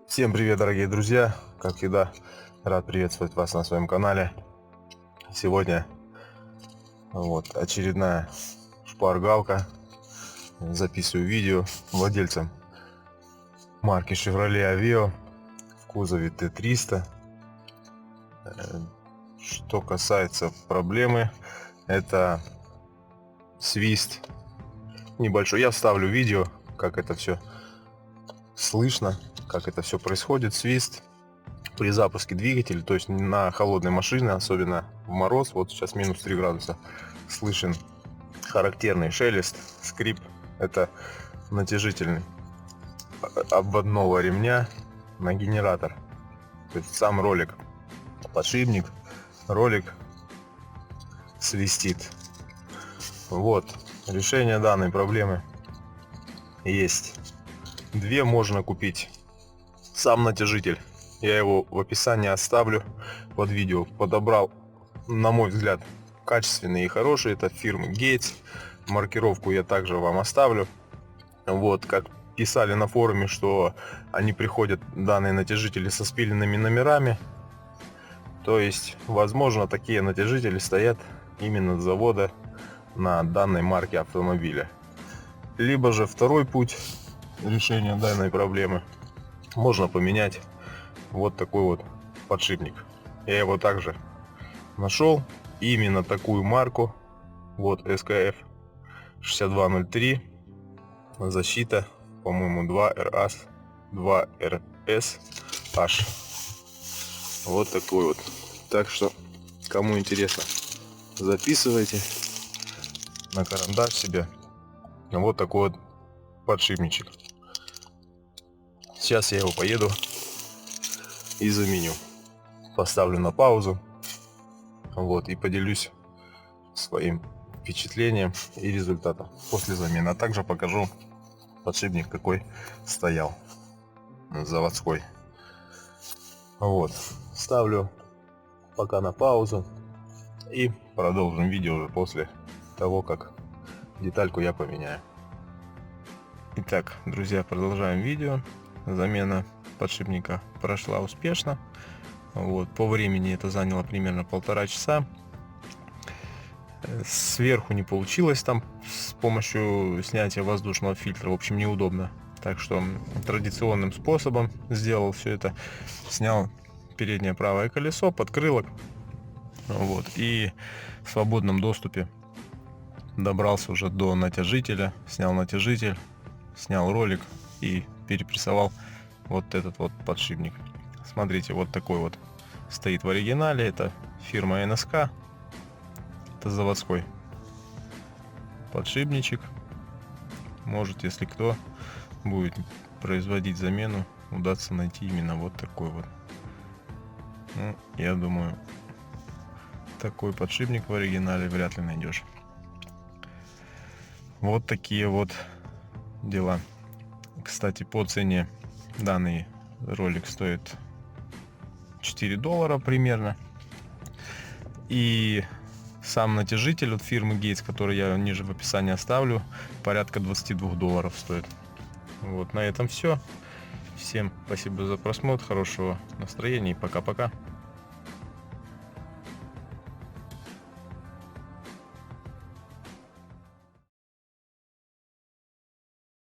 Всем привет, дорогие друзья! Как всегда, рад приветствовать вас на своем канале. Сегодня очередная шпаргалка. Записываю видео владельцам марки Chevrolet Aveo в кузове T300. Что касается проблемы, это свист небольшой. Я вставлю видео, как это все слышно, как это все происходит. Свист при запуске двигателя, то есть на холодной машине, особенно в мороз, вот сейчас минус 3 градуса, слышен характерный шелест, скрип. Это натяжительный обводного ремня на генератор. То есть сам ролик, подшипник, ролик свистит. Вот, решение данной проблемы есть. Две можно купить. Сам натяжитель, я его в описании оставлю под видео. Подобрал, на мой взгляд, качественные и хорошие. Это фирмы Gates. Маркировку я также вам оставлю. Вот, как писали на форуме, что они приходят, данные натяжители, со спиленными номерами. То есть, возможно, такие натяжители стоят именно с завода на данной марке автомобиля. Либо же второй путь решения данной проблемы: можно поменять вот такой вот подшипник. Я его также нашел, именно такую марку. Вот SKF 6203, защита, по-моему, 2RS H. Вот такой вот. Так что, кому интересно, записывайте на карандаш себе. Вот такой вот подшипничек. Сейчас я его поеду и заменю. Поставлю на паузу. Вот, и поделюсь своим впечатлением и результатом после замены. А также покажу подшипник, какой стоял, заводской. Вот, ставлю пока на паузу и продолжим видео уже после того, как детальку я поменяю. Итак, друзья, продолжаем видео. Замена подшипника прошла успешно. Вот, по времени это заняло примерно 1,5 часа. Сверху не получилось там с помощью снятия воздушного фильтра. В общем, неудобно. Так что традиционным способом сделал все это. Снял переднее правое колесо, подкрылок. Вот, и в свободном доступе добрался уже до натяжителя. Снял натяжитель, снял ролик и перепрессовал вот этот вот подшипник. Смотрите, вот такой вот стоит в оригинале. Это фирма НСК. Это заводской подшипничек. Может, если кто будет производить замену, удастся найти именно вот такой вот. Ну, я думаю, такой подшипник в оригинале вряд ли найдешь. Вот такие вот дела. Кстати, по цене данный ролик стоит $4 примерно. И сам натяжитель от фирмы Gates, который я ниже в описании оставлю, порядка $22 стоит. Вот, на этом все. Всем спасибо за просмотр, хорошего настроения и пока-пока.